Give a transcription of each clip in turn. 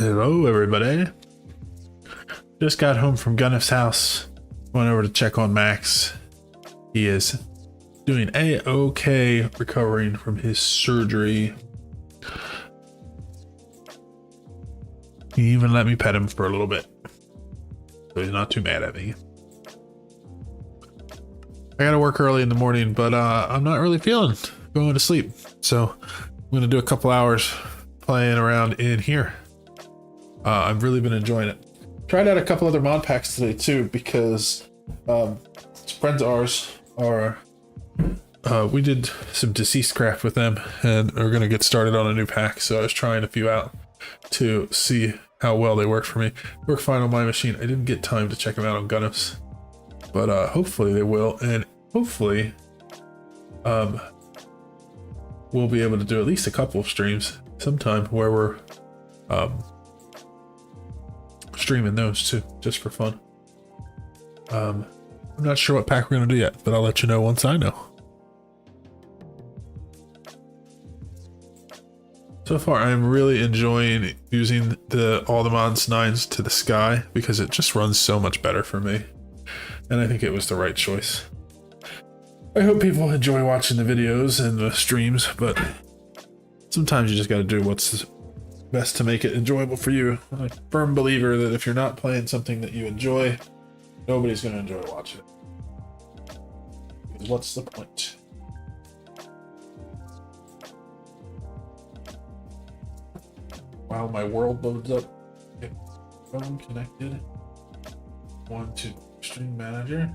Hello, everybody. Just got home from Gunnif's house. Went over to check on Max. He is doing a-okay, recovering from his surgery. He even let me pet him for a little bit, so he's not too mad at me. I gotta work early in the morning, but I'm not really feeling going to sleep, so I'm gonna do a couple hours playing around in here. I've really been enjoying it. Tried out a couple other mod packs today too, because friends of ours are we did some deceased craft with them and are gonna get started on a new pack, so I was trying a few out to see how well they work for me. They work fine on my machine. I didn't get time to check them out on Gunnif's, but hopefully they will, and hopefully we'll be able to do at least a couple of streams sometime where we're streaming those too, just for fun. I'm not sure what pack we're gonna do yet, but I'll let you know once I know. So far, I'm really enjoying using all the mods 9s to the sky because it just runs so much better for me, and I think it was the right choice. I hope people enjoy watching the videos and the streams, but sometimes you just got to do what's best to make it enjoyable for you. I'm a firm believer that if you're not playing something that you enjoy, nobody's going to enjoy watching it. Because what's the point? While my world loads up, okay, phone connected. One to Stream Manager.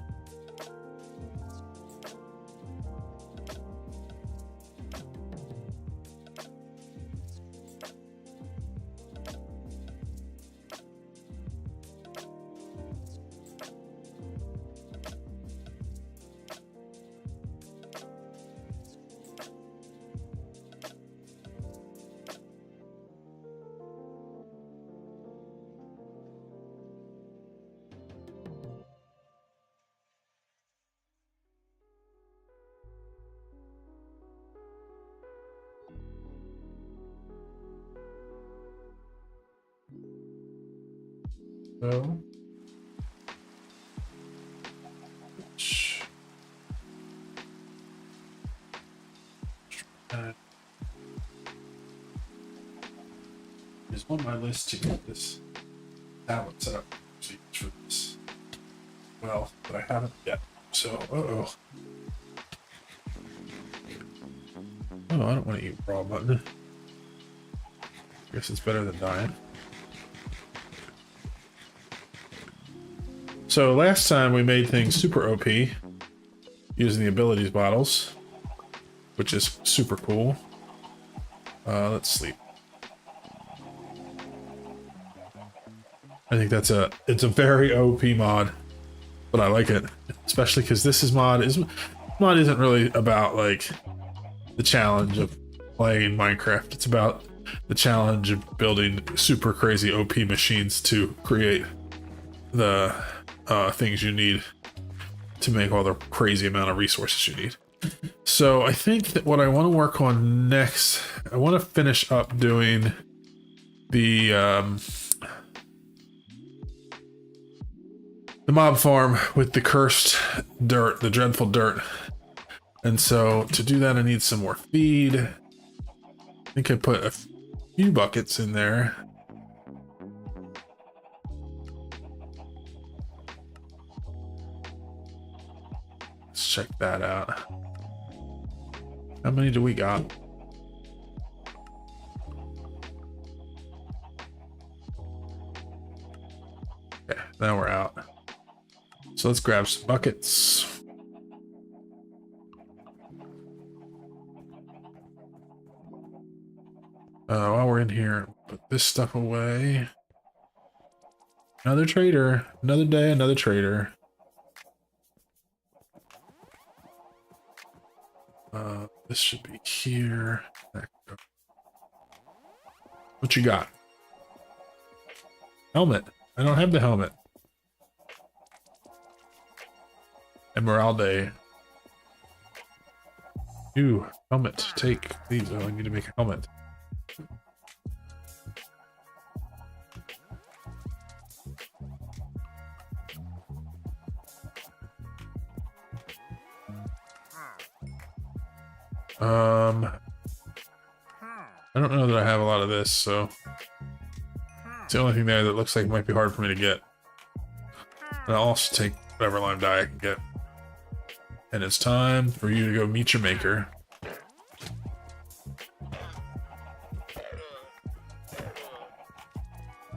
So, is on my list to get this tablet set up for this. Well, but I haven't yet. So, oh, I don't want to eat raw mutton. Guess it's better than dying. So last time we made things super OP using the abilities bottles, which is super cool. Let's sleep. I think it's a very OP mod, but I like it, especially because this mod isn't really about like the challenge of playing Minecraft. It's about the challenge of building super crazy OP machines to create the things you need to make all the crazy amount of resources you need. So I think that what I want to work on next, I want to finish up doing the mob farm with the cursed dirt, the dreadful dirt. And so to do that, I need some more feed. I think I put a few buckets in there. Let's check that out. How many do we got? Okay, now we're out. So let's grab some buckets. While we're in here, put this stuff away. Another trader. Another day, another trader. This should be here. What you got? Helmet. I don't have the helmet. Emeralde. Ooh, helmet. Take these. Oh, I need to make a helmet. I don't know that I have a lot of this, so it's the only thing there that looks like it might be hard for me to get. And I'll also take whatever lime dye I can get. And it's time for you to go meet your maker.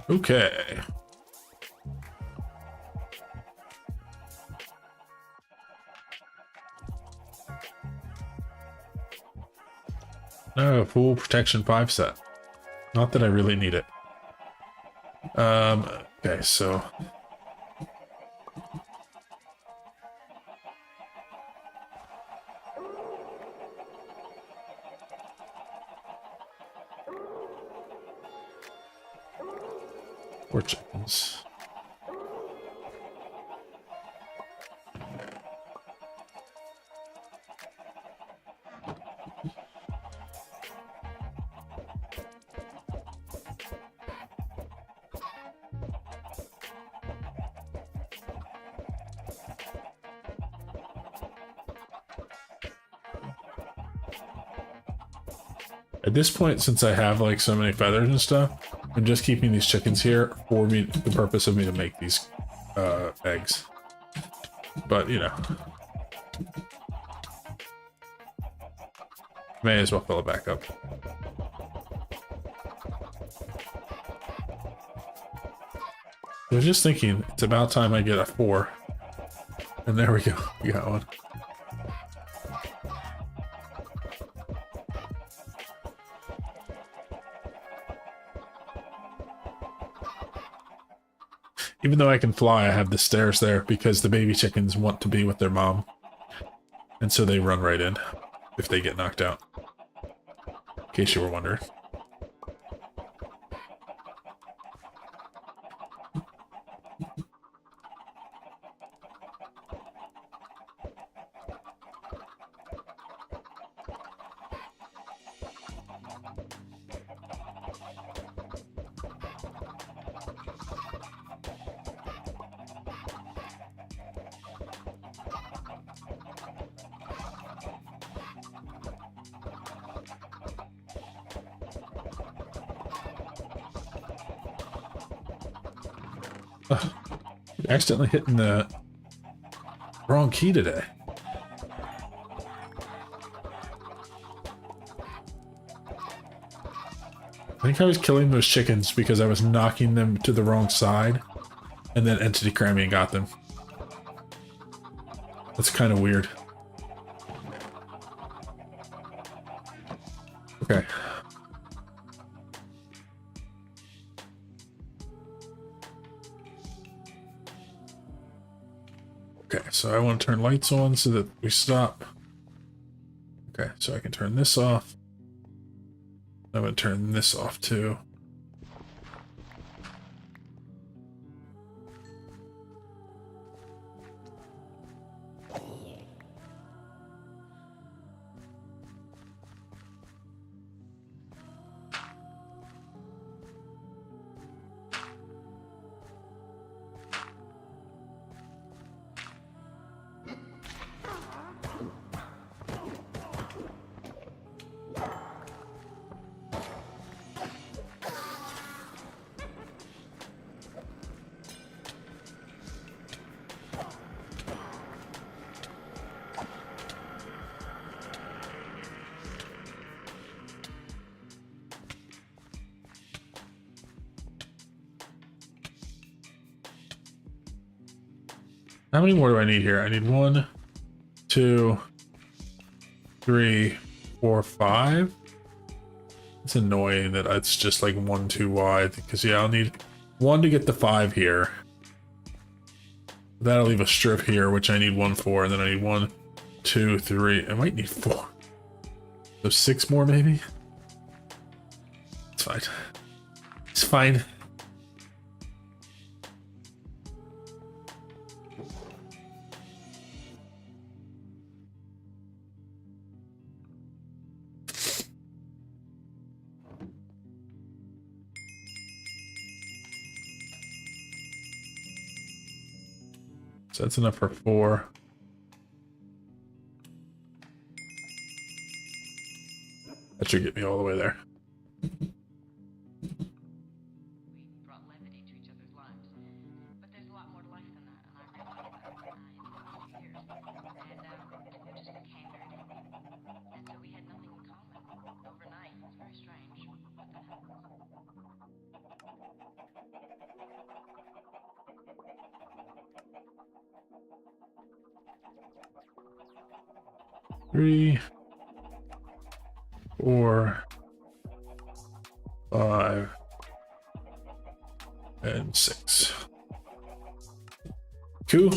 Okay. Oh, full protection 5 set. Not that I really need it. Okay, so four chickens. At this point, since I have like so many feathers and stuff, I'm just keeping these chickens here for me, the purpose of me to make these eggs. But you know, may as well fill it back up. I was just thinking, it's about time I get a 4. And there we go, we got one. Even though I can fly, I have the stairs there because the baby chickens want to be with their mom. And so they run right in if they get knocked out. In case you were wondering. Accidentally hitting the wrong key today. I think I was killing those chickens because I was knocking them to the wrong side and then entity cramming and got them. That's kind of weird. Okay. Okay, so I want to turn lights on so that we stop. Okay, so I can turn this off. I'm going to turn this off too. How many more do I need here? I need 1, 2, 3, 4, 5. It's annoying that it's just like 1 too wide because yeah, I'll need 1 to get the 5 here. That'll leave a strip here, which I need 1 for, and then I need 1, 2, 3. I might need 4. So 6 more maybe? It's fine. It's fine. So that's enough for 4. let you get me all the way there. We brought levity to each other's lives. But there's a lot more to life than that, and I've realized that in the few years. And we just became very different. And so we had nothing in common overnight. It's very strange, but that happens. 3, 4, 5, and 6. Cool.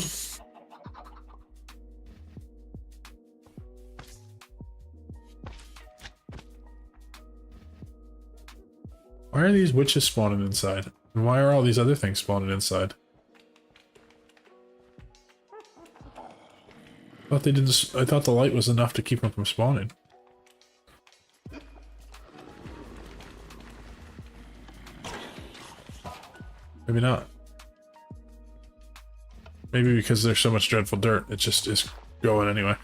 Why are these witches spawning inside? And why are all these other things spawning inside? I thought they didn't. I thought the light was enough to keep them from spawning. Maybe not. Maybe because there's so much dreadful dirt, it just is going anyway.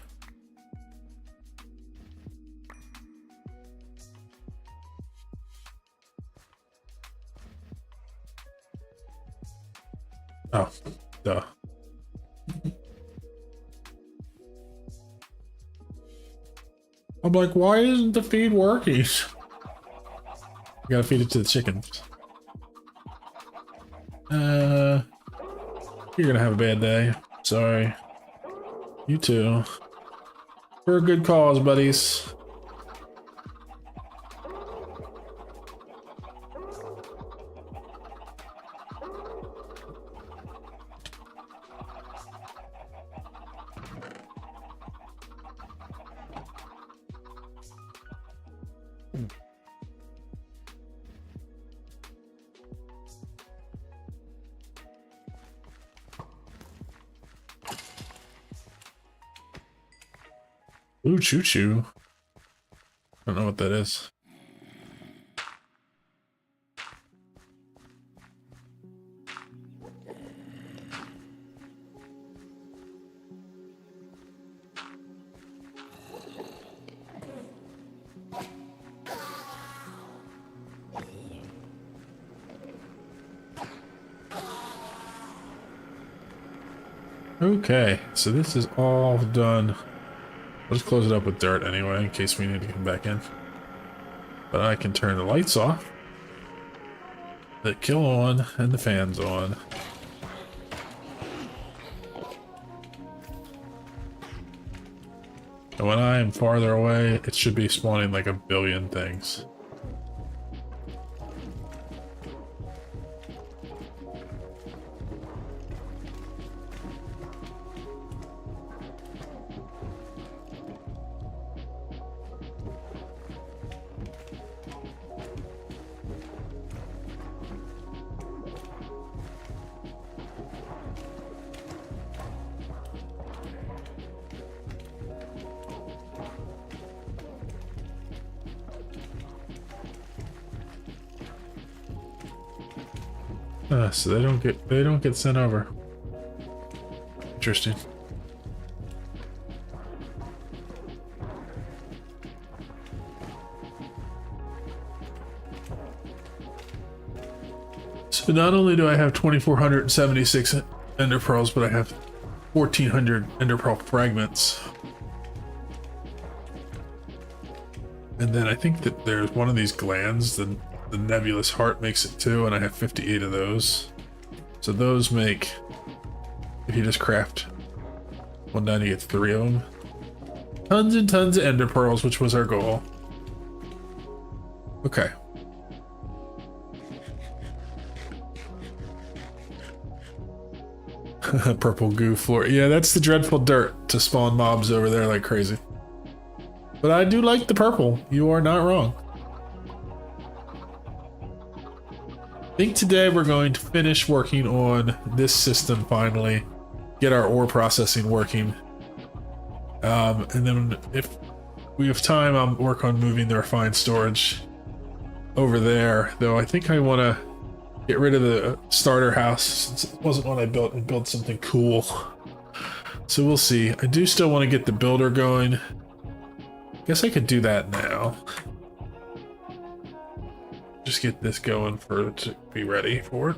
Oh, duh. I'm like, why isn't the feed working? You gotta feed it to the chickens. You're gonna have a bad day. Sorry. You too. For a good cause, buddies. Ooh, choo-choo. I don't know what that is. Okay, so this is all done. Let's close it up with dirt anyway, in case we need to come back in. But I can turn the lights off, the kill on, and the fans on. And when I am farther away, it should be spawning like a billion things. So they don't get sent over. Interesting. So not only do I have 2,476 ender pearls, but I have 1,400 ender pearl fragments. And then I think that there's one of these glands, the nebulous heart makes it too, and I have 58 of those. So those make, if you just craft one down, you get 3 of them. Tons and tons of ender pearls, which was our goal. Okay. Purple goo floor. Yeah, that's the dreadful dirt to spawn mobs over there like crazy. But I do like the purple. You are not wrong. I think today we're going to finish working on this system finally. Get our ore processing working. And then if we have time, I'll work on moving the refined storage over there. Though I think I want to get rid of the starter house since it wasn't one I built and build something cool. So we'll see. I do still want to get the builder going. Guess I could do that now. just get this going for it to be ready for it.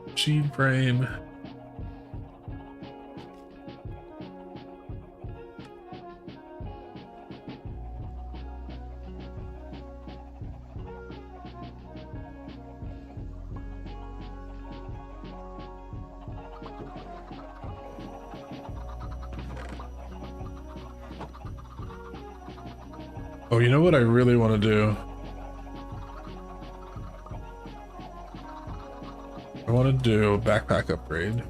Machine frame. Oh, you know what I really want to do? I want to do a backpack upgrade.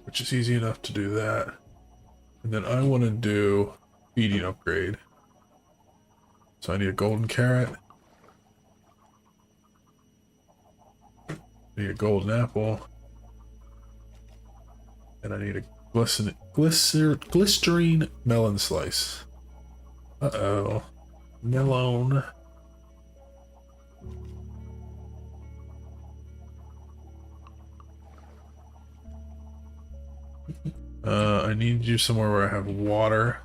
Which is easy enough to do that. And then I want to do feeding upgrade. So I need a golden carrot. I need a golden apple. And I need a glycerine melon slice. Uh-oh. Melon. I need you somewhere where I have water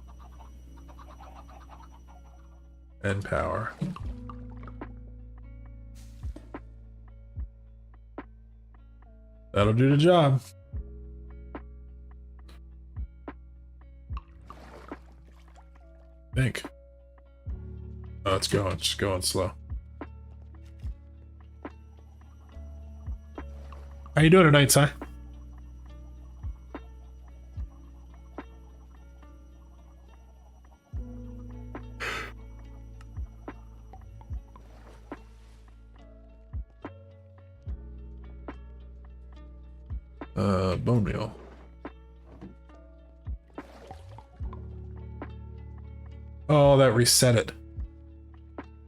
and power. That'll do the job. I think. Oh, it's going, just going slow. How you doing tonight, Si? Bone meal. Oh, that reset it.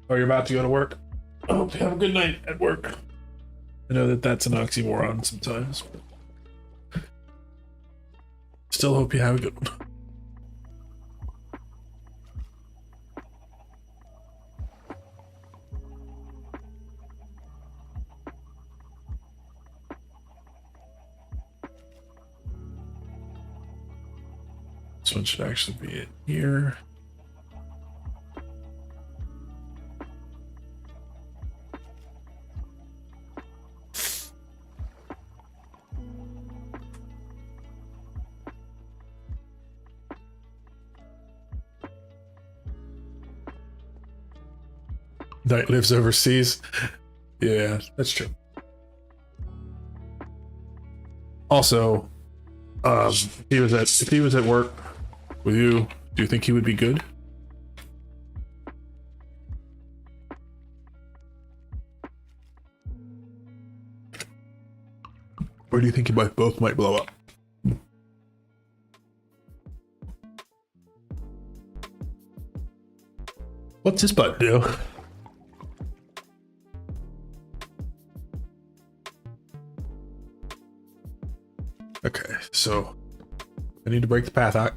Oh, you're about to go to work? I hope you have a good night at work. I know that that's an oxymoron sometimes, but still hope you have a good one. This one should actually be in here. Knight lives overseas. Yeah, that's true. Also, if he was at work with you, do you think he would be good? Or do you think you both might blow up? What's this button do? Okay, so I need to break the path out.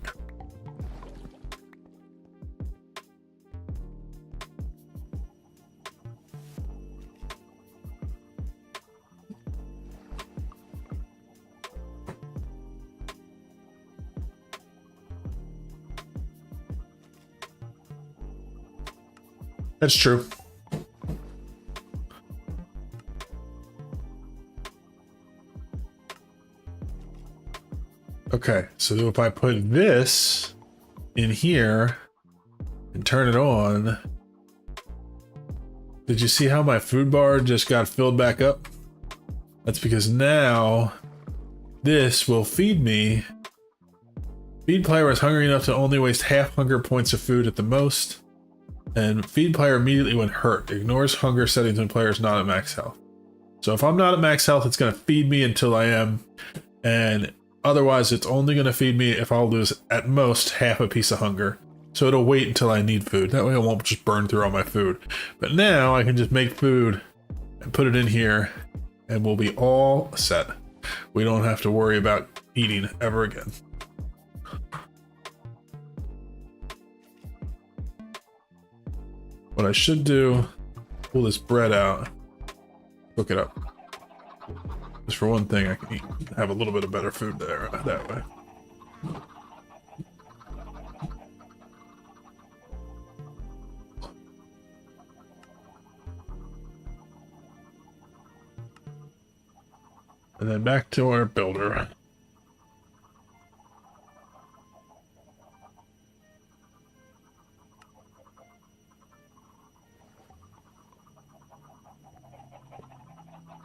That's true. Okay, so if I put this in here and turn it on, did you see how my food bar just got filled back up? That's because now this will feed me. Feed player is hungry enough to only waste half hunger points of food at the most. And feed player immediately when hurt. Ignores hunger settings when player is not at max health. So if I'm not at max health, it's going to feed me until I am. And otherwise, it's only going to feed me if I'll lose at most half a piece of hunger. So it'll wait until I need food. That way I won't just burn through all my food. But now I can just make food and put it in here and we'll be all set. We don't have to worry about eating ever again. What I should do, pull this bread out, cook it up. Just for one thing, I can have a little bit of better food there that way. And then back to our builder.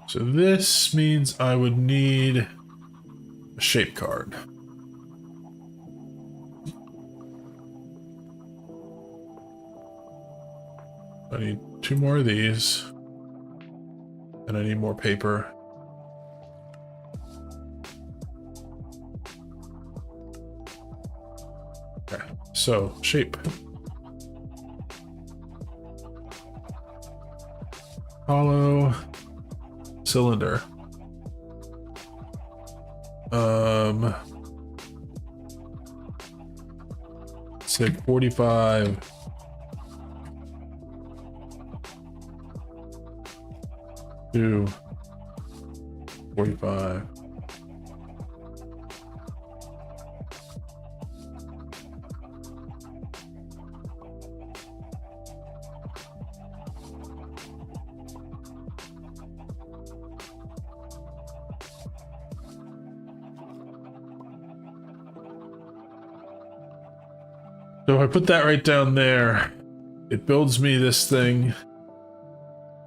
So this means I would need a shape card. I need 2 more of these. And I need more paper. Okay, so shape. Hollow cylinder. Say 45. To 45. So if I put that right down there, it builds me this thing,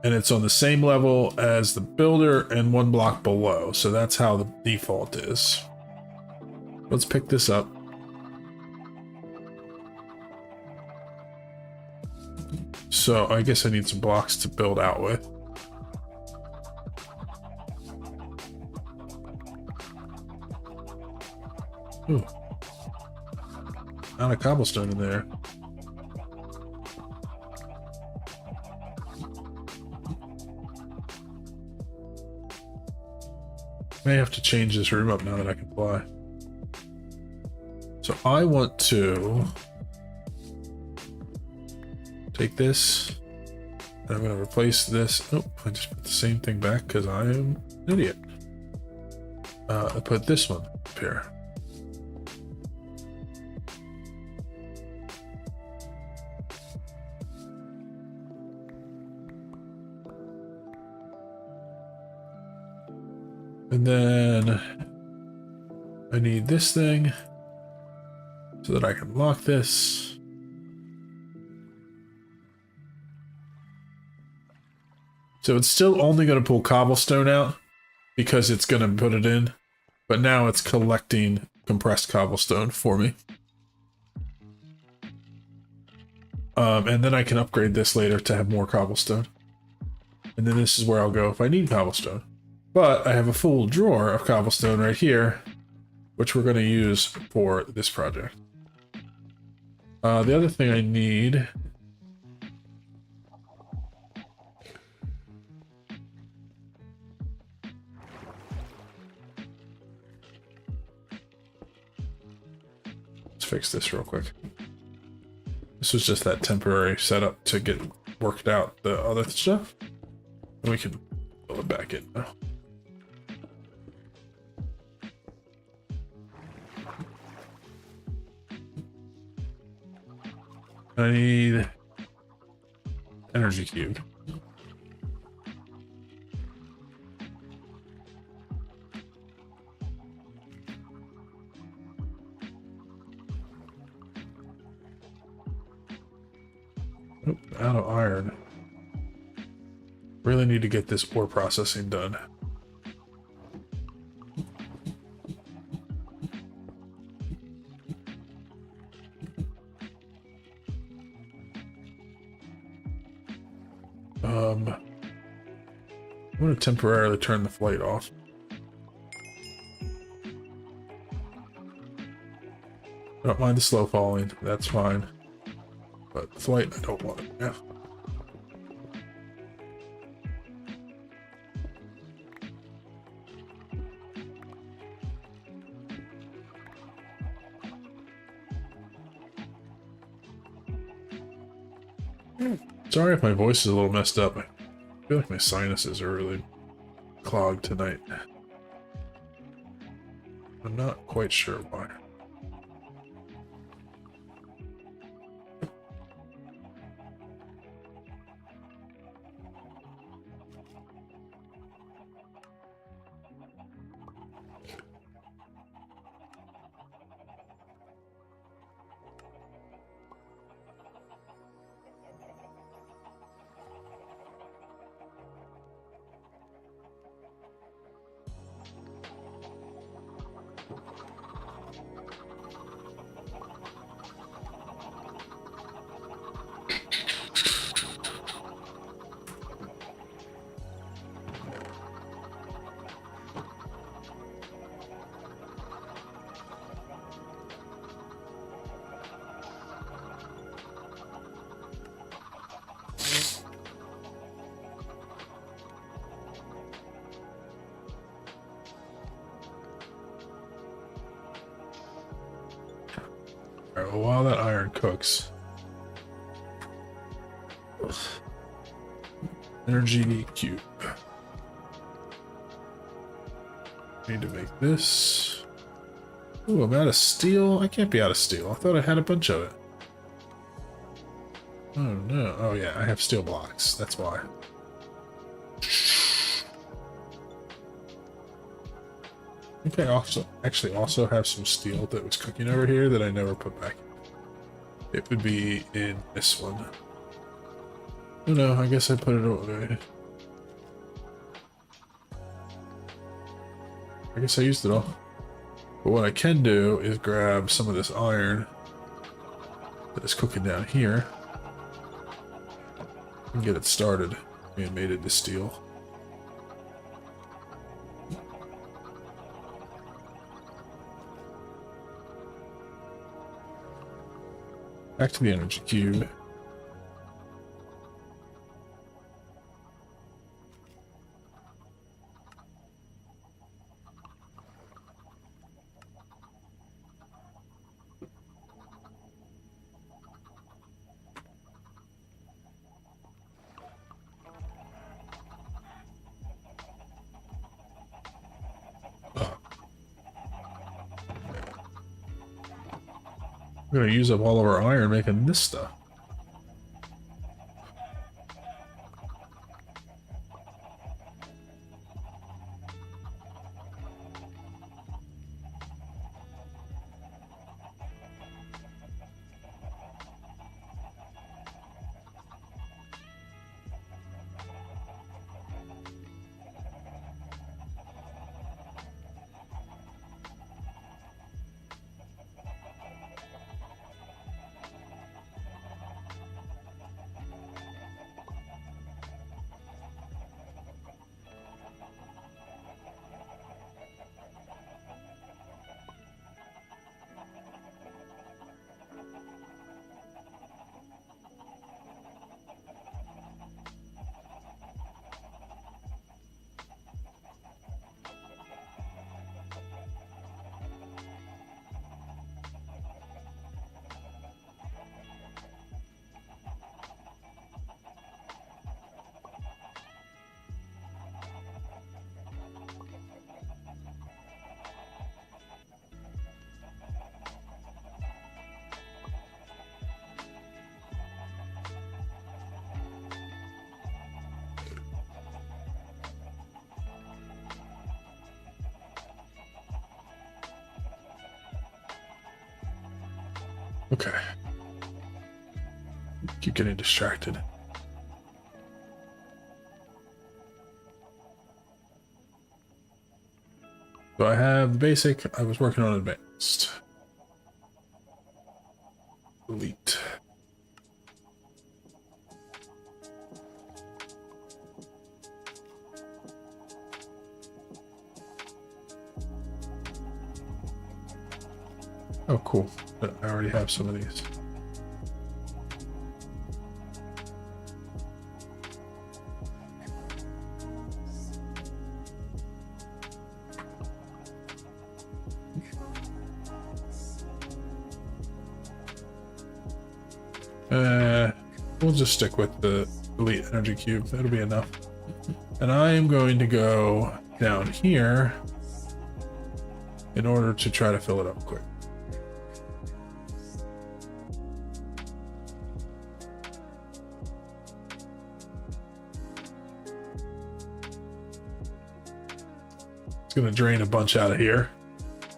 and it's on the same level as the builder and 1 block below. So that's how the default is. Let's pick this up. So I guess I need some blocks to build out with. Ooh. Not a cobblestone in there. May have to change this room up now that I can fly. So I want to take this, and I'm going to replace this. Oh, I just put the same thing back because I am an idiot. I put this one up here. And then I need this thing so that I can lock this. So it's still only going to pull cobblestone out because it's going to put it in, but now it's collecting compressed cobblestone for me. And then I can upgrade this later to have more cobblestone. And then this is where I'll go if I need cobblestone. But I have a full drawer of cobblestone right here, which we're going to use for this project. The other thing I need... Let's fix this real quick. This was just that temporary setup to get worked out the other stuff. And we can build it back in now. I need energy cube. Nope, out of iron. Really need to get this ore processing done. I'm going to temporarily turn the flight off. I don't mind the slow falling, that's fine. But the flight, I don't want it. Yeah. Sorry if my voice is a little messed up. I feel like my sinuses are really clogged tonight. I'm not quite sure why. Alright, well, while that iron cooks, energy cube. Need to make this. Ooh, I'm out of steel. I can't be out of steel. I thought I had a bunch of it. Oh no. Oh yeah, I have steel blocks. That's why. I think I also have some steel that was cooking over here that I never put back. It would be in this one. Oh no, I guess I put it away. I guess I used it all. But what I can do is grab some of this iron that is cooking down here and get it started and made it to steel. Back to the energy cube. We're gonna use up all of our iron making this stuff. Okay. Keep getting distracted. So I have the basic, I was working on advanced. Elite. Oh, cool. I already have some of these. We'll just stick with the Elite Energy Cube. That'll be enough. And I am going to go down here in order to try to fill it up quick. It's going to drain a bunch out of here,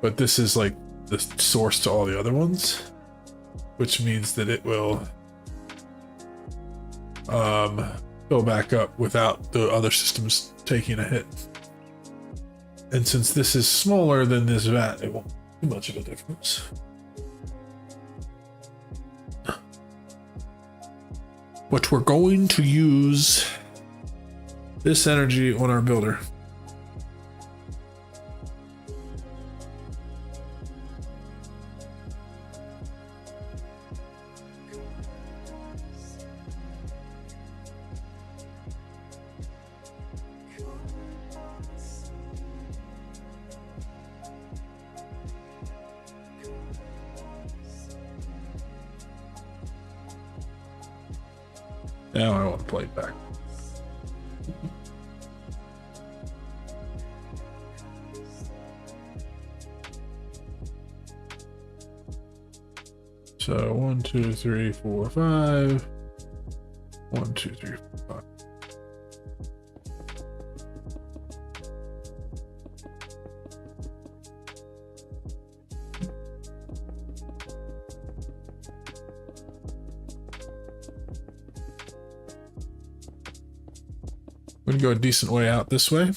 but this is like the source to all the other ones, which means that it will fill back up without the other systems taking a hit. And since this is smaller than this vat, it won't be much of a difference. But we're going to use this energy on our builder. Now I want to play it back. So 1, 2, 3, 4, 5. 1, 2, 3, 4, 5. We're gonna go a decent way out this way.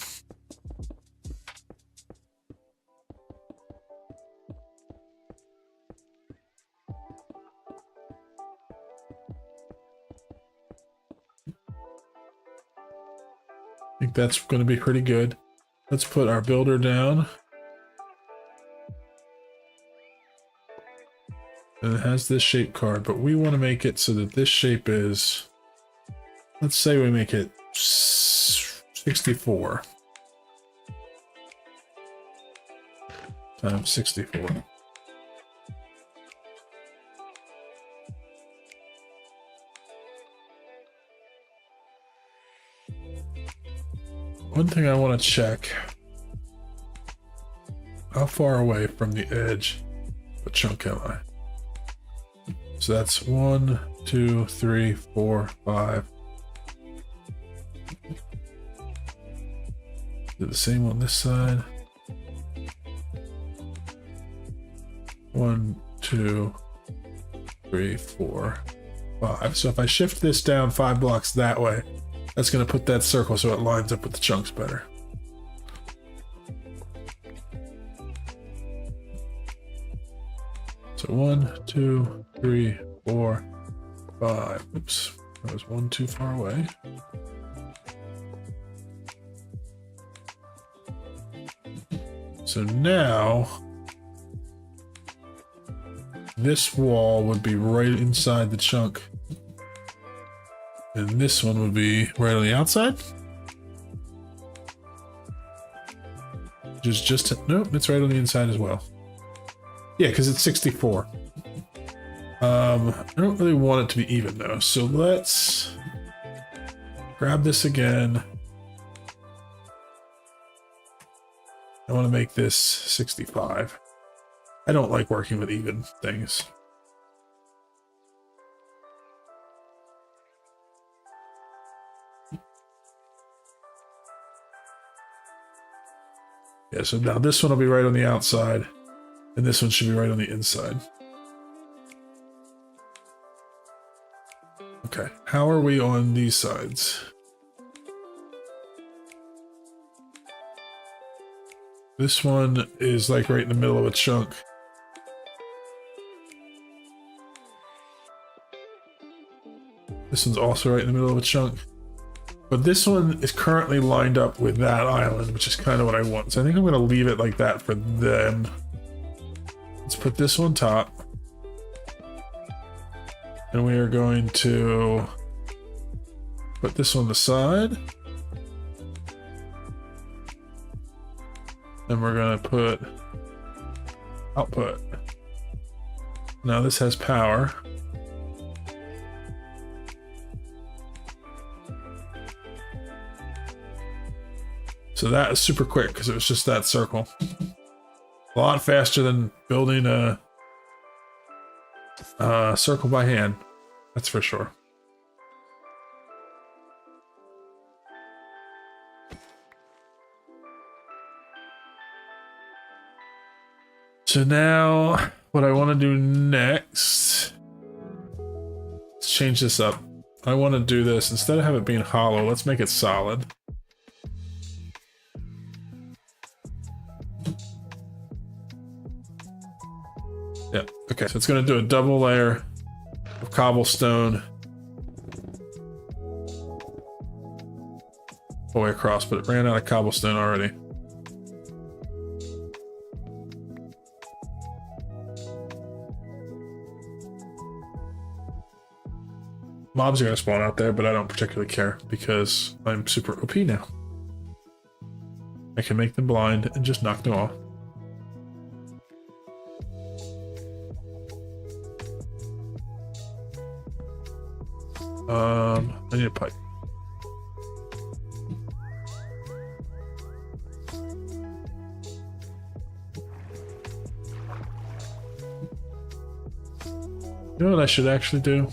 I think that's going to be pretty good. Let's put our builder down. And it has this shape card, but we want to make it so that this shape is, let's say we make it 64 times 64. One thing I want to check, how far away from the edge of a chunk am I? So that's 1, 2, 3, 4, 5. Do the same on this side. 1, 2, 3, 4, 5. So if I shift this down 5 blocks that way, that's going to put that circle so it lines up with the chunks better. So 1, 2, 3, 4, 5. Oops, that was 1 too far away. So now this wall would be right inside the chunk. And this one would be right on the outside. Nope, it's right on the inside as well. Yeah, because it's 64. I don't really want it to be even though, so let's grab this again. I want to make this 65. I don't like working with even things. Yeah, so now this one will be right on the outside, and this one should be right on the inside. Okay, how are we on these sides? This one is like right in the middle of a chunk. This one's also right in the middle of a chunk. But this one is currently lined up with that island, which is kind of what I want. So I think I'm going to leave it like that for them. Let's put this on top. And we are going to put this on the side. And we're going to put output. Now this has power. So that is super quick because it was just that circle. A lot faster than building a circle by hand. That's for sure. So now what I want to do next, let's change this up. I want to do this, instead of have it being hollow, let's make it solid. Yeah, okay, so it's going to do a double layer of cobblestone all the way across, but it ran out of cobblestone already. Mobs are going to spawn out there, but I don't particularly care because I'm super OP now. I can make them blind and just knock them off. I need a pipe. You know what I should actually do?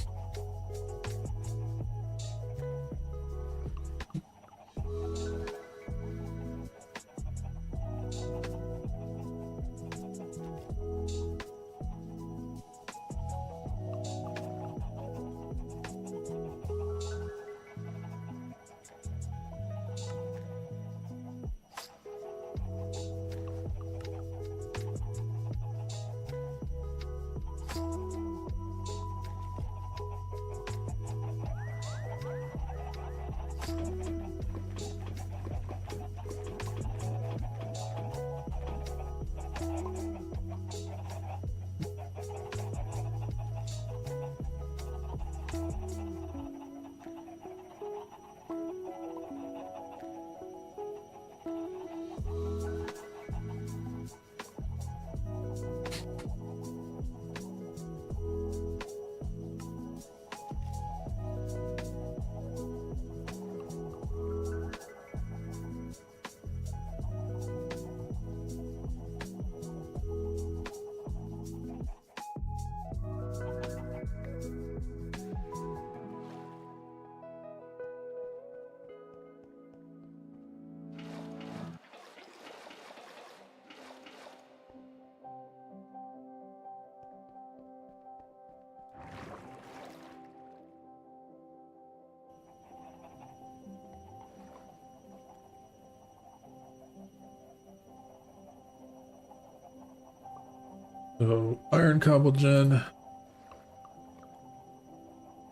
So iron cobble gen,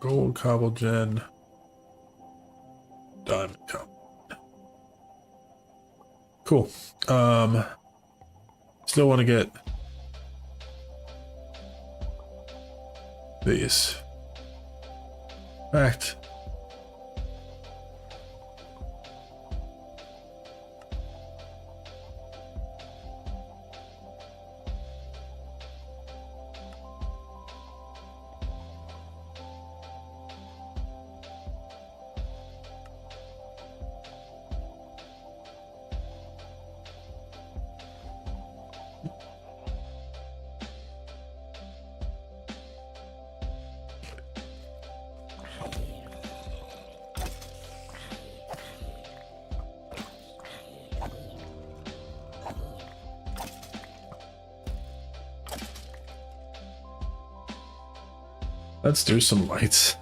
gold cobble gen, diamond cobble. Cool. Still want to get these. In fact, let's do some lights.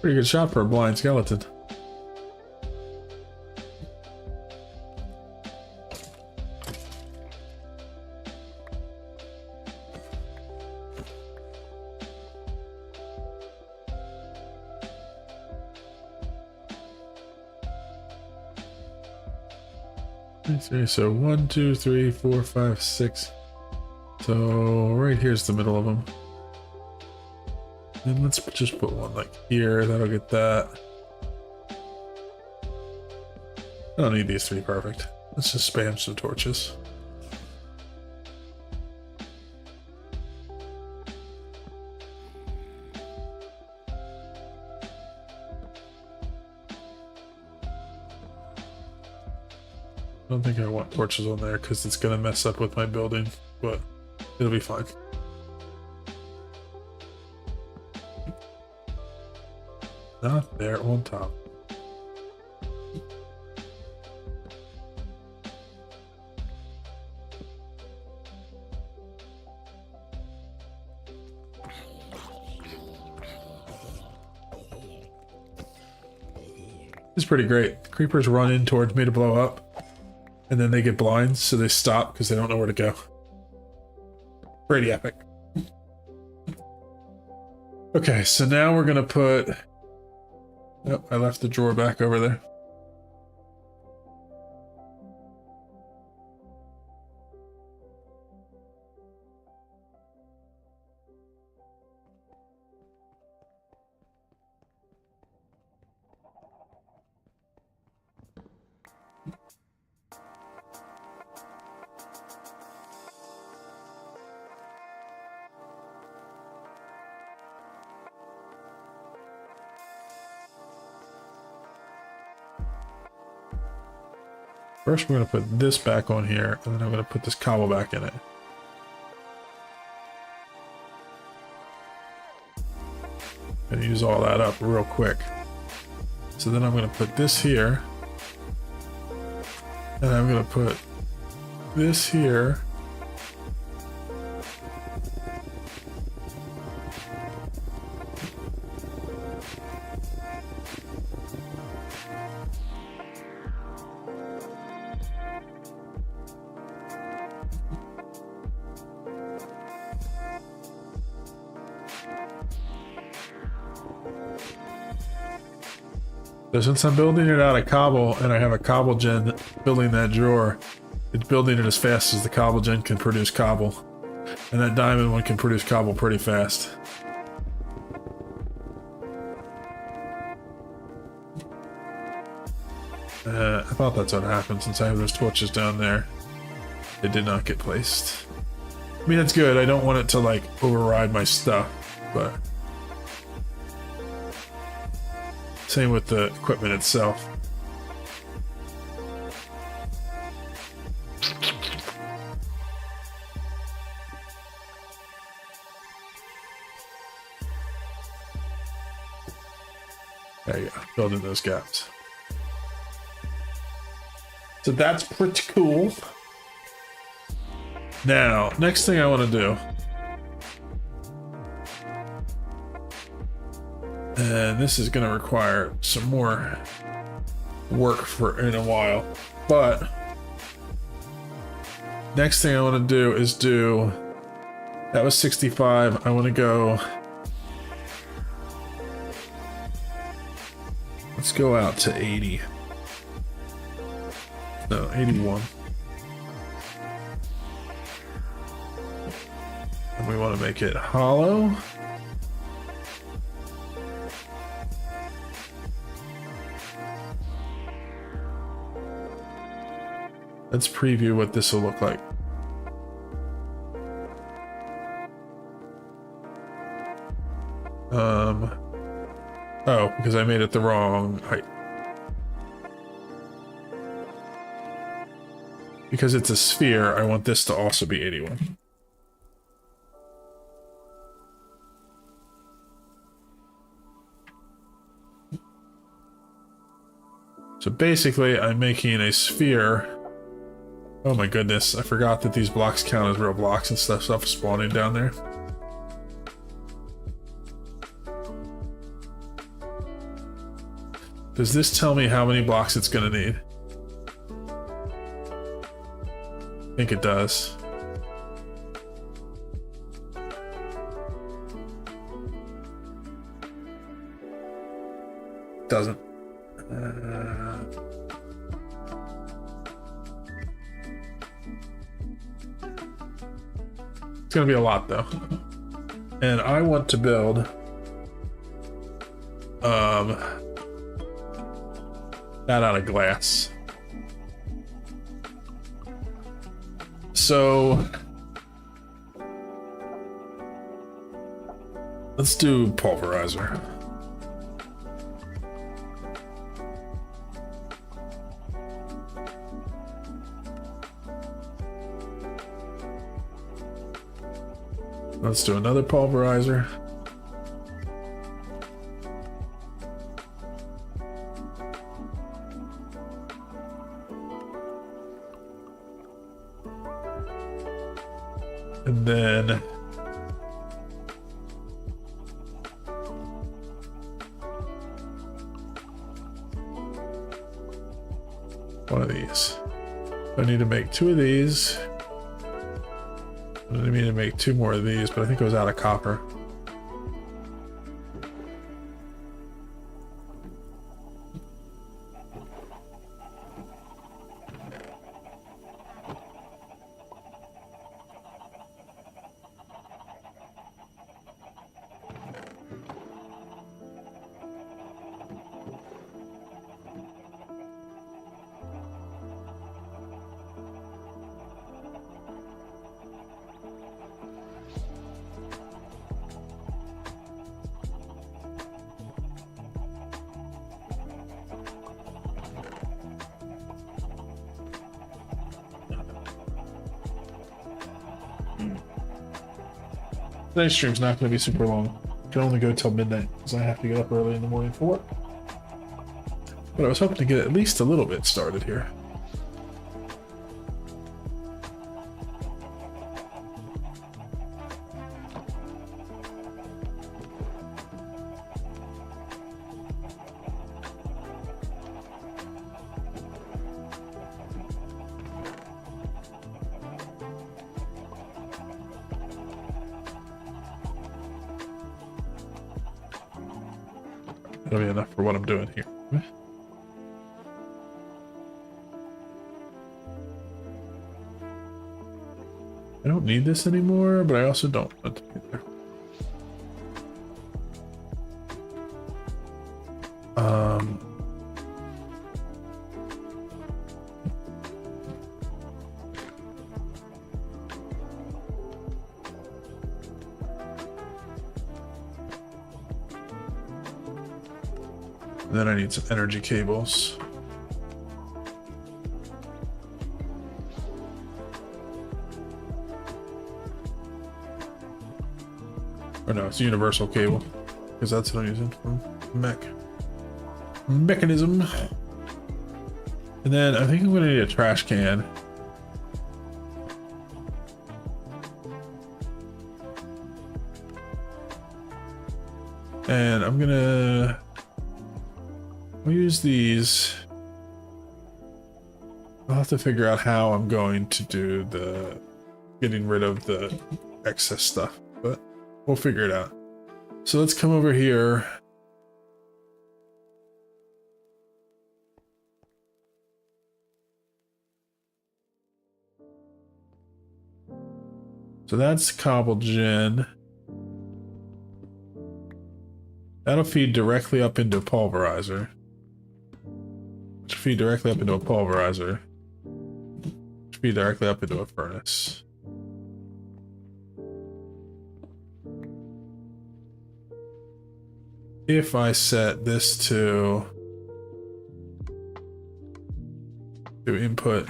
Pretty good shot for a blind skeleton. Let's see, so 1, 2, 3, 4, 5, 6. So right here's the middle of them. And let's just put one like here, that'll get that. I don't need these to be perfect. Let's just spam some torches. I don't think I want torches on there because it's gonna mess up with my building, but it'll be fine. Not there on top. It's pretty great. Creepers run in towards me to blow up, and then they get blind, so they stop because they don't know where to go. Pretty epic. Okay, so now we're gonna put... Oh, I left the drawer back over there. First, we're going to put this back on here, and then I'm going to put this cobble back in it. And use all that up real quick. So then I'm going to put this here. And I'm going to put this here. So since I'm building it out of cobble and I have a cobble gen building that drawer, it's building it as fast as the cobble gen can produce cobble. And that diamond one can produce cobble pretty fast. I thought that's what happened since I have those torches down there. They did not get placed. I mean, it's good. I don't want it to like override my stuff, but... Same with the equipment itself. There you go, building those gaps. So that's pretty cool. Now, next thing I want to do, and this is going to require some more work for in a while, but next thing I want to do is do, that was 65, I want to go, let's go out to 80, no, 81. And we want to make it hollow. Let's preview what this will look like. Oh, because I made it the wrong height. Because it's a sphere, I want this to also be 81. So basically, I'm making a sphere. Oh my goodness, I forgot that these blocks count as real blocks and stuff spawning down there. Does this tell me how many blocks it's gonna need? I think it does. Doesn't. It's gonna be a lot though. And I want to build that out of glass. So let's do pulverizer. Let's do another pulverizer. And then one of these. I need to make two of these. I need to make two more of these, but I think it was out of copper. Tonight's stream's not going to be super long. I can only go till midnight because I have to get up early in the morning for work. But I was hoping to get at least a little bit started here. That'll be enough for what I'm doing here. I don't need this anymore, but I also don't want it to be there. And then I need some energy cables. Or no, it's a universal cable, because that's what I'm using for mechanism. And then I think I'm gonna need a trash can. And I'll use these. I'll have to figure out how I'm going to do the getting rid of the excess stuff, but we'll figure it out. So let's come over here. So that's cobble gen. That'll feed directly up into a pulverizer. Which feed directly up into a pulverizer. Which feed directly up into a furnace. If I set this to input,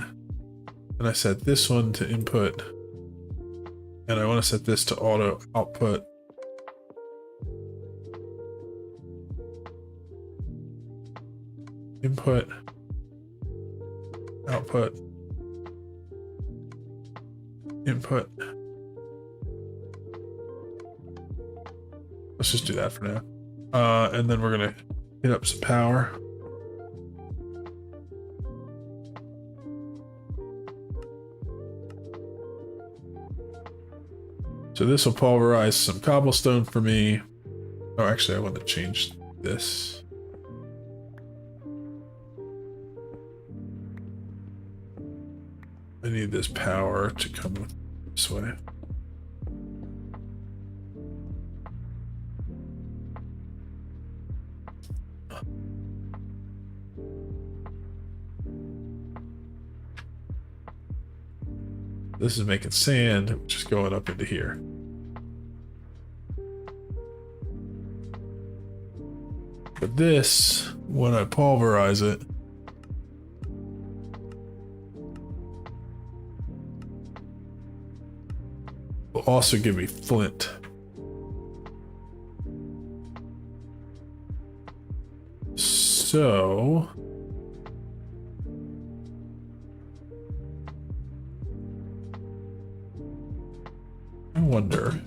and I set this one to input, and I want to set this to auto output. Input, output, input. Let's just do that for now. And then we're gonna hit up some power. So this will pulverize some cobblestone for me. Oh, actually, I want to change this. I need this power to come this way. This is making sand, which is going up into here. But this, when I pulverize it, will also give me flint. So I wonder.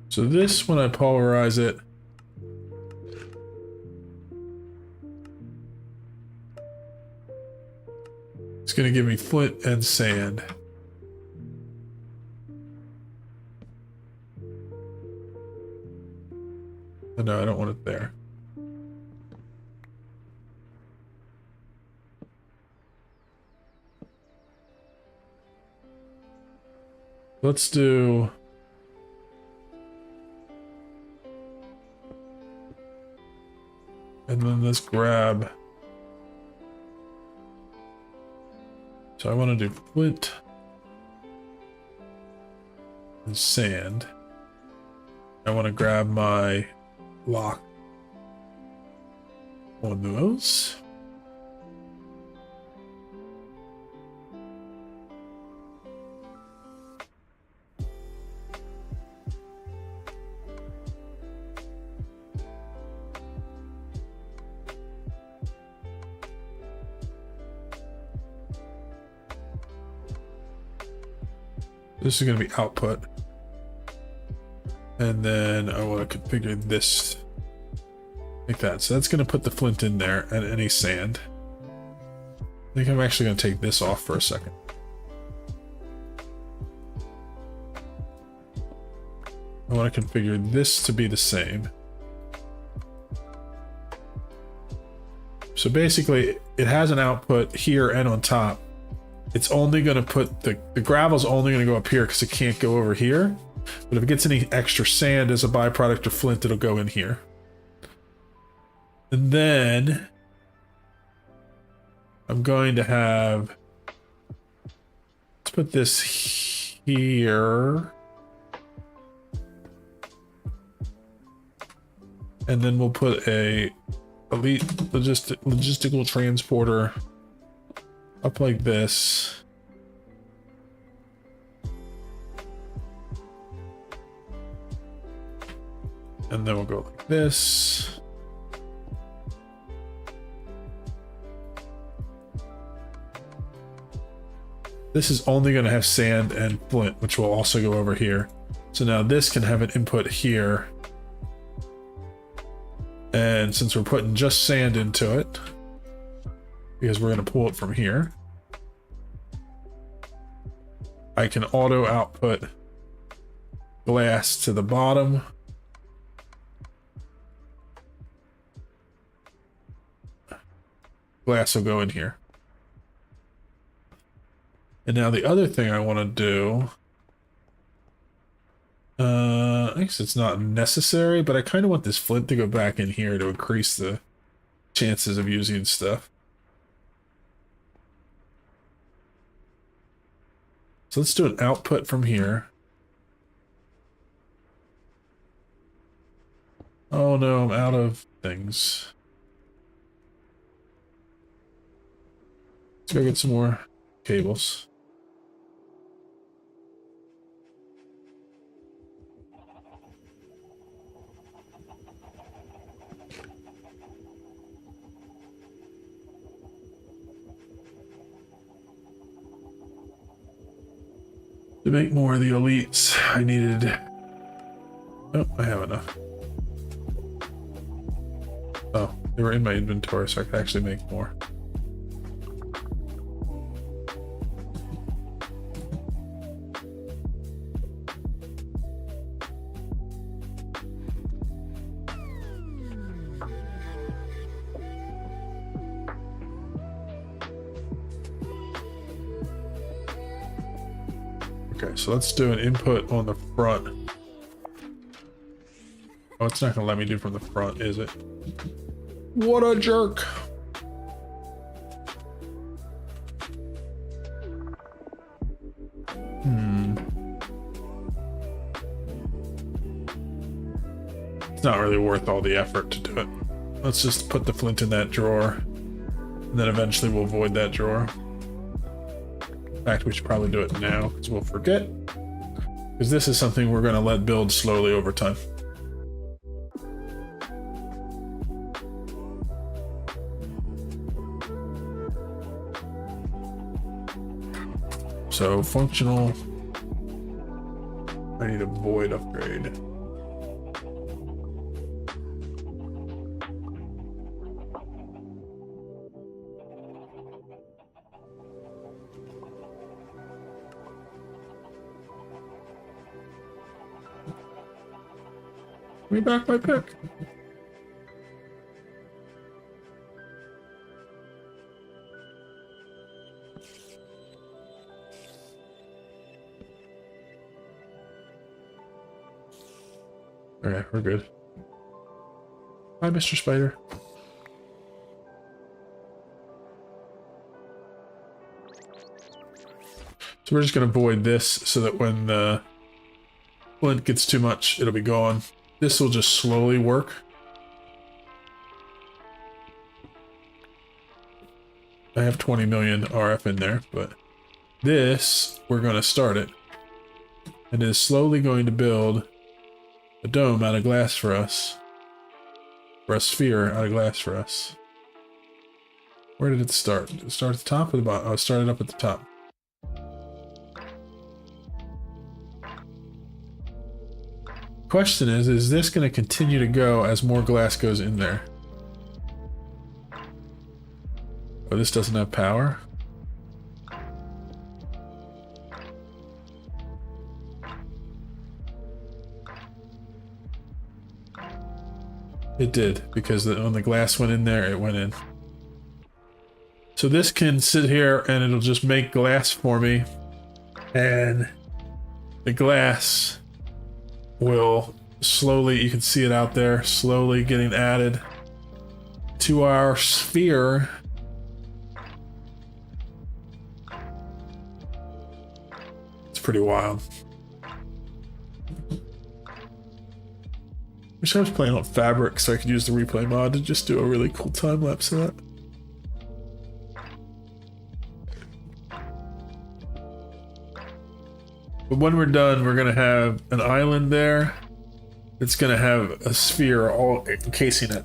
So this, when I pulverize it, it's going to give me flint and sand. Oh, no, I don't want it there. Let's do... And then let's grab So I want to do flint and sand. I want to grab my lock on those. This is going to be output. And then I want to configure this like that. So that's going to put the flint in there and any sand. I think I'm actually going to take this off for a second. I want to configure this to be the same. So basically, it has an output here and on top. It's only going to put the gravel's only going to go up here because it can't go over here. But if it gets any extra sand as a byproduct of flint, it'll go in here. And then I'm going to have, let's put this here. And then we'll put a elite logistical transporter up like this. And then we'll go like this. This is only going to have sand and flint, which will also go over here. So now this can have an input here. And since we're putting just sand into it, because we're going to pull it from here, I can auto output glass to the bottom. Glass will go in here. And now the other thing I want to do, I guess it's not necessary, but I kind of want this flint to go back in here to increase the chances of using stuff. So let's do an output from here. Oh no, I'm out of things. Let's go get some more cables. To make more of the elites, I needed... Oh, I have enough. Oh, they were in my inventory, so I could actually make more. Okay, so let's do an input on the front. Oh, it's not gonna let me do from the front, is it? What a jerk! It's not really worth all the effort to do it. Let's just put the flint in that drawer, and then eventually we'll void that drawer. In fact, we should probably do it now, because we'll forget. Because this is something we're going to let build slowly over time. So, functional. I need a void upgrade. Give me back my pick. Okay, we're good. Bye, Mr. Spider. So we're just going to void this so that when the flint gets too much, it'll be gone. This will just slowly work. I have 20 million RF in there, but this, we're going to start it. And it is slowly going to build a dome out of glass for us. Or a sphere out of glass for us. Where did it start? Did it start at the top or the bottom? Oh, it started up at the top. Question is this going to continue to go as more glass goes in there? Oh, this doesn't have power? It did, because when the glass went in there, it went in. So this can sit here and it'll just make glass for me. And the glass will slowly, you can see it out there, slowly getting added to our sphere. It's pretty wild. Wish I was playing on Fabric so I could use the replay mod to just do a really cool time lapse of that. But when we're done, we're gonna have an island there. It's gonna have a sphere all encasing it.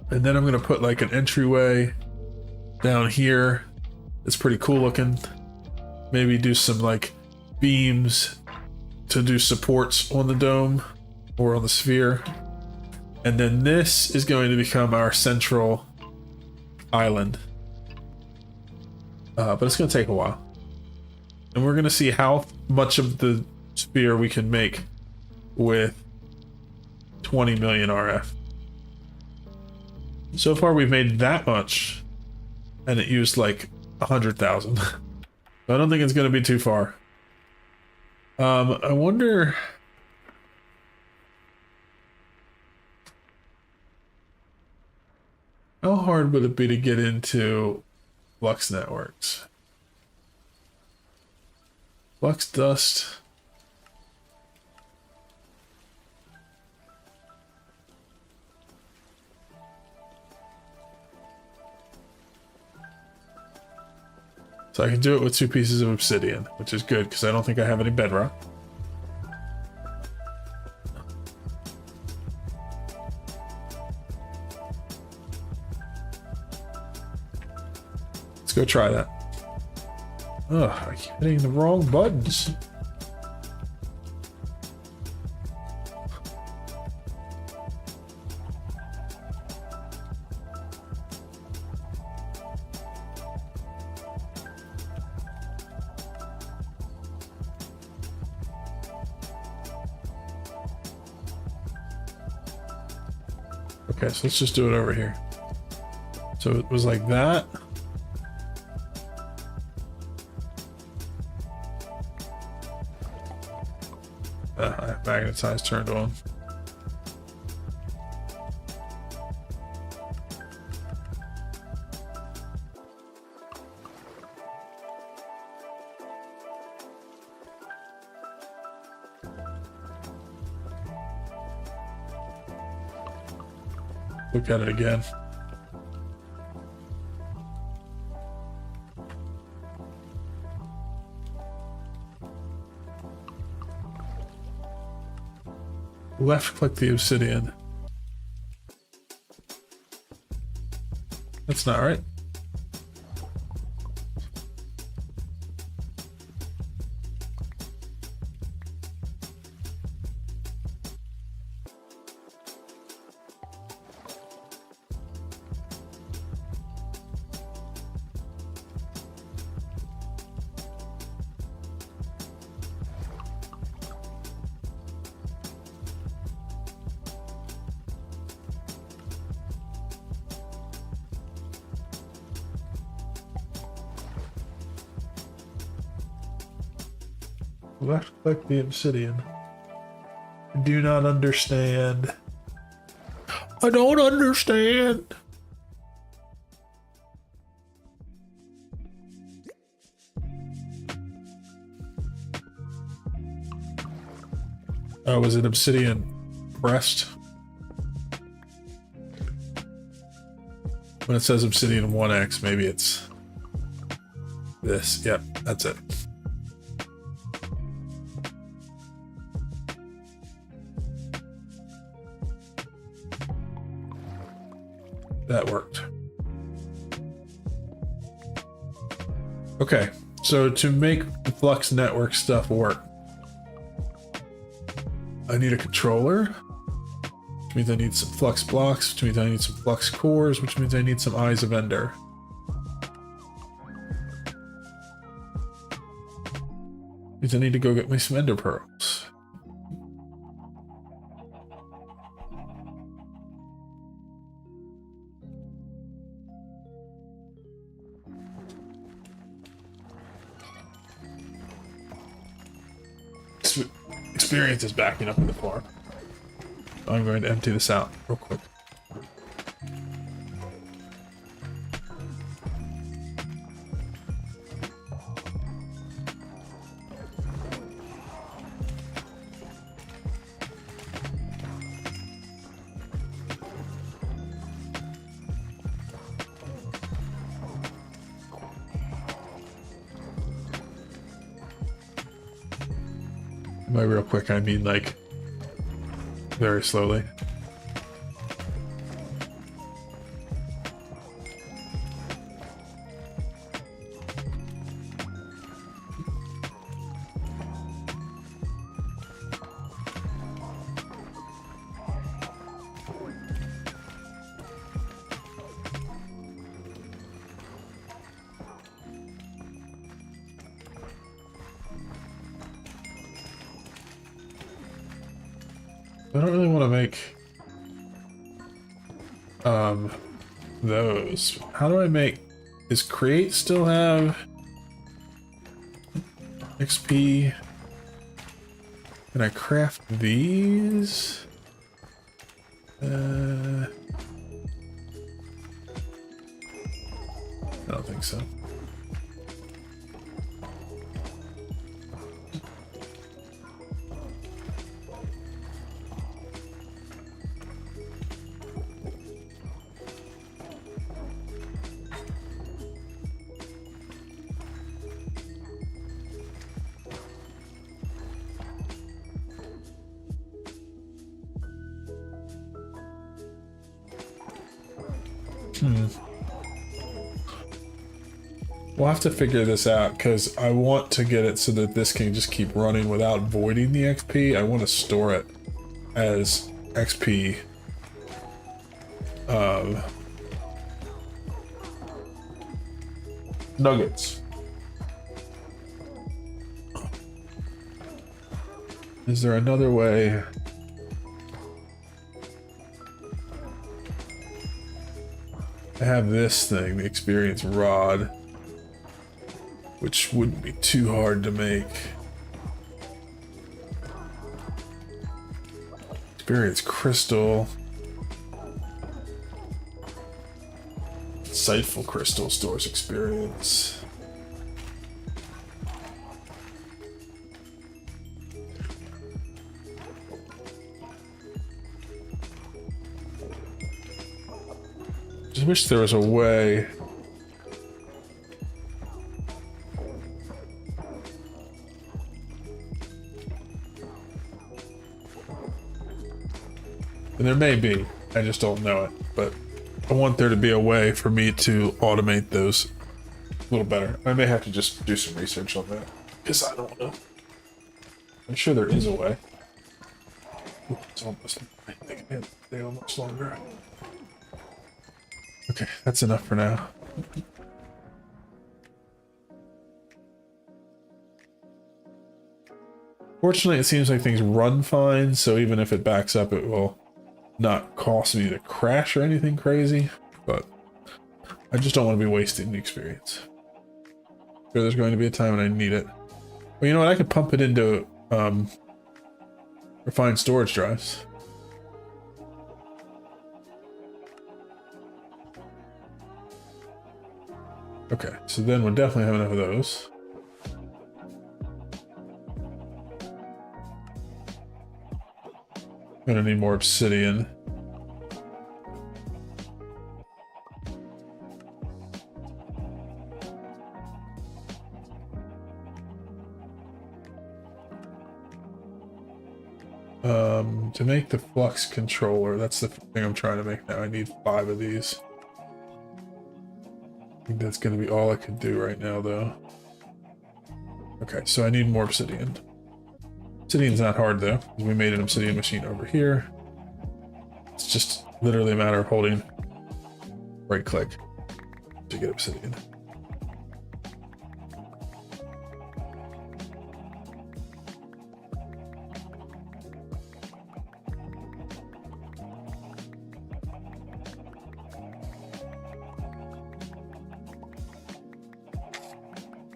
And then I'm gonna put like an entryway down here. It's pretty cool looking. Maybe do some like beams to do supports on the dome or on the sphere. And then this is going to become our central island. But it's gonna take a while. And we're gonna see how much of the sphere we can make with 20 million RF. So far we've made that much, and it used like 100,000. I don't think it's gonna be too far. I wonder. How hard would it be to get into Flux Networks? Flux Dust. So I can do it with 2 pieces of obsidian, which is good because I don't think I have any bedrock. Let's go try that. Ugh, I keep hitting the wrong buttons. Okay, so let's just do it over here. So it was like that. I have magnetize turned on. Look at it again. Left click the obsidian. That's not right. Left click the obsidian. I do not understand. I don't understand. Oh, was it Obsidian Breast? When it says Obsidian 1X, maybe it's this. Yep, that's it. That worked. Okay, so to make the Flux Network stuff work, I need a controller, which means I need some Flux blocks, which means I need some Flux cores, which means I need some Eyes of Ender. Means I need to go get me some Ender Pearls. Experience is backing up in the farm. I'm going to empty this out real quick. By real quick, I mean like very slowly. I don't really want to make those. How do I make, does create still have XP? Can I craft these? I don't think so. We'll have to figure this out because I want to get it so that this can just keep running without voiding the XP. I want to store it as XP. Nuggets. Is there another way? I have this thing, the experience rod, which wouldn't be too hard to make. Experience crystal. Insightful crystal stores experience. Just wish there was a way. And there may be, I just don't know it, but I want there to be a way for me to automate those a little better. I may have to just do some research on that, because I don't know. I'm sure there is a way. Ooh, it's almost, I think I have to stay almost longer. Okay, that's enough for now. Fortunately, it seems like things run fine, so even if it backs up, it will not cost me to crash or anything crazy, but I just don't want to be wasting the experience. Sure, there's going to be a time when I need it. Well, you know what? I could pump it into refined storage drives. Okay, so then we'll definitely have enough of those. Gonna need more obsidian. To make the flux controller, that's the thing I'm trying to make now. I need 5 of these. I think that's gonna be all I could do right now, though. Okay, so I need more obsidian. Obsidian's not hard, though, because we made an obsidian machine over here. It's just literally a matter of holding right click to get obsidian.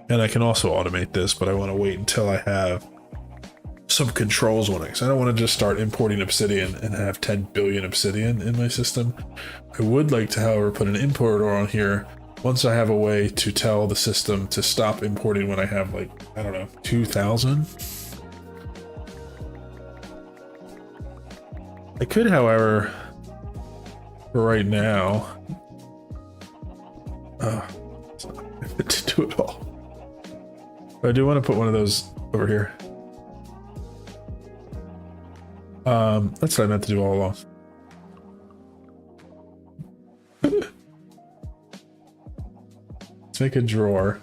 And I can also automate this, but I want to wait until I have some controls on it. Because I don't want to just start importing obsidian and have 10 billion obsidian in my system. I would like to, however, put an importer on here once I have a way to tell the system to stop importing when I have, like, I don't know, 2,000. I could, however, for right now, to do it all. But I do want to put one of those over here. That's what I meant to do all along. Let's make a drawer.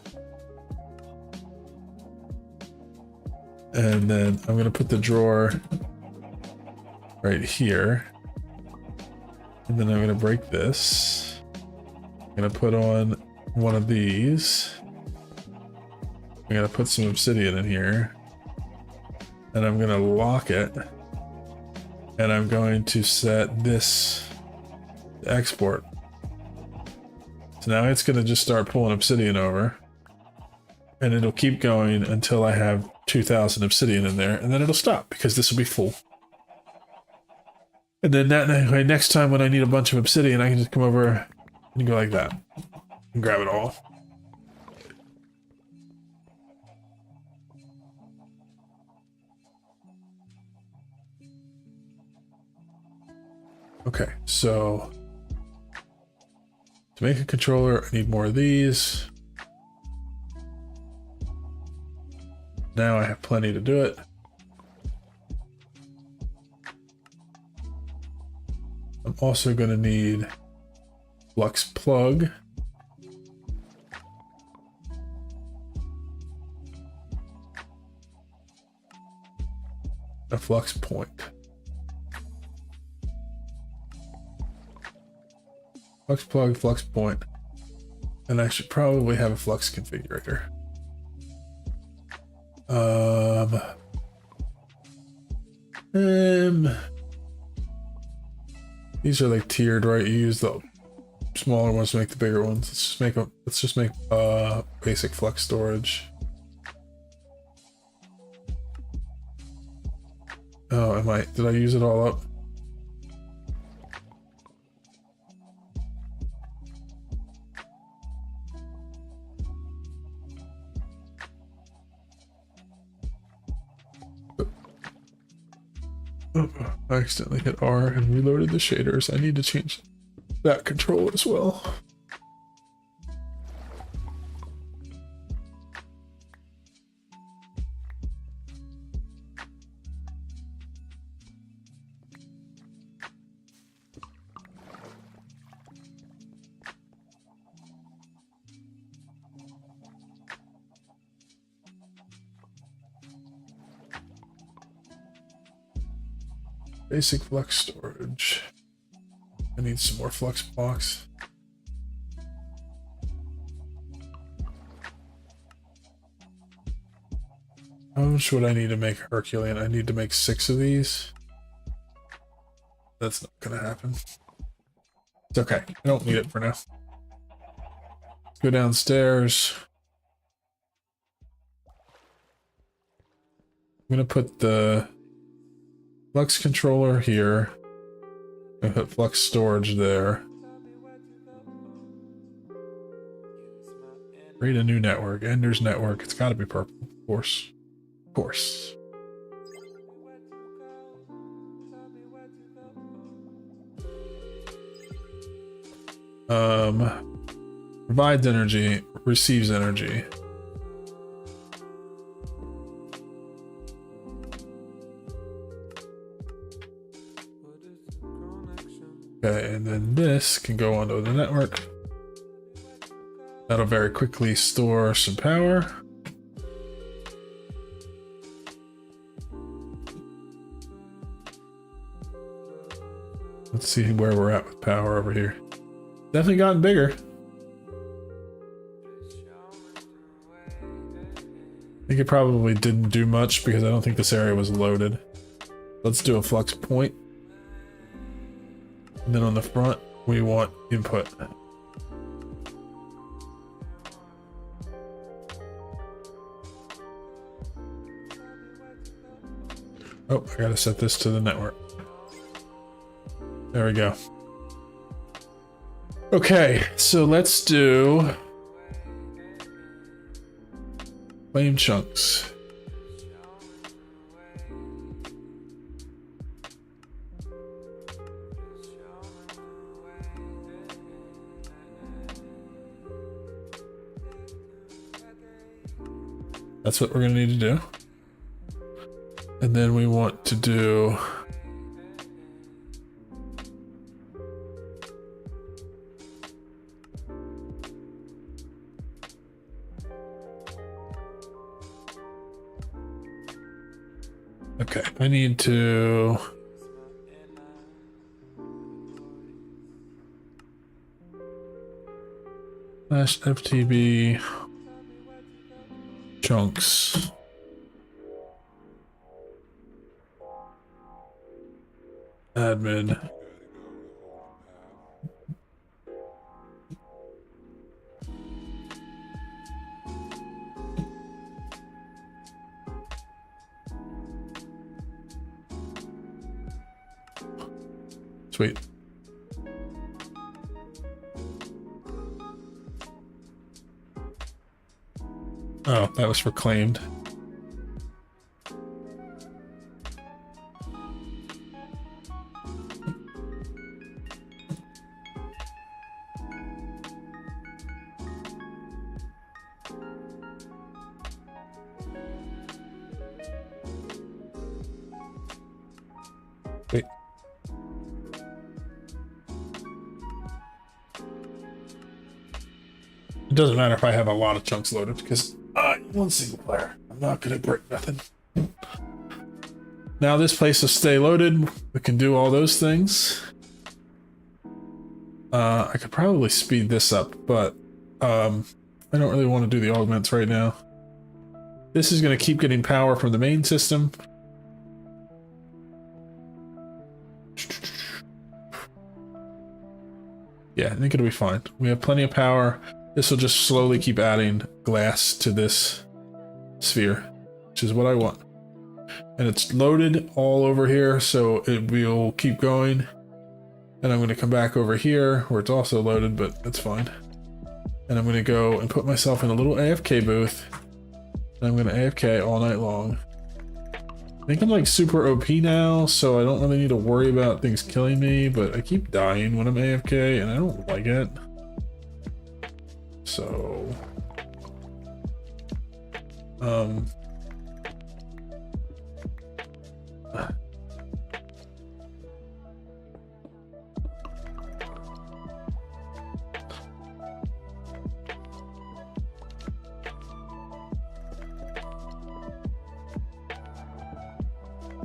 And then I'm going to put the drawer right here. And then I'm going to break this. I'm going to put on one of these. I'm going to put some obsidian in here. And I'm going to lock it. And I'm going to set this to export. So now it's going to just start pulling obsidian over. And it'll keep going until I have 2,000 obsidian in there. And then it'll stop because this will be full. And then that way, next time when I need a bunch of obsidian, I can just come over and go like that. And grab it all. Okay, so to make a controller, I need more of these. Now I have plenty to do it. I'm also going to need flux plug. A flux point. Flux plug, flux point. And I should probably have a flux configurator. These are like tiered, right? You use the smaller ones to make the bigger ones. Let's just make basic flux storage. Oh, did I use it all up? I accidentally hit R and reloaded the shaders. I need to change that control as well. Basic flux storage. I need some more flux blocks. How much would I need to make Herculean? I need to make 6 of these. That's not gonna happen. It's okay. I don't need it for now. Let's go downstairs. I'm gonna put the flux controller here. I put flux storage there. Create a new network. Ender's network. It's got to be purple, of course. Of course. Provides energy, receives energy. Okay, and then this can go onto the network. That'll very quickly store some power. Let's see where we're at with power over here. Definitely gotten bigger. I think it probably didn't do much because I don't think this area was loaded. Let's do a flux point. And then on the front, we want input. Oh, I gotta set this to the network. There we go. Okay, so let's do flame chunks. That's what we're gonna need to do. And then we want to do okay, I need to slash FTB chunks. Admin. Sweet. Oh, that was for claimed. Wait. It doesn't matter if I have a lot of chunks loaded because one single player. I'm not gonna break nothing. Now this place will stay loaded. We can do all those things. I could probably speed this up, but I don't really want to do the augments right now. This is going to keep getting power from the main system. Yeah, I think it'll be fine. We have plenty of power. This will just slowly keep adding glass to this sphere, which is what I want. And it's loaded all over here, so it will keep going. And I'm going to come back over here where it's also loaded, but that's fine. And I'm going to go and put myself in a little AFK booth. And I'm going to AFK all night long. I think I'm like super OP now, so I don't really need to worry about things killing me, but I keep dying when I'm AFK and I don't like it. So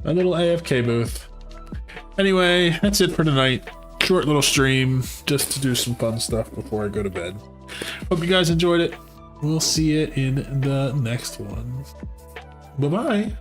my little AFK booth. Anyway, that's it for tonight. Short little stream just to do some fun stuff before I go to bed. Hope you guys enjoyed it. We'll see you in the next one. Bye-bye.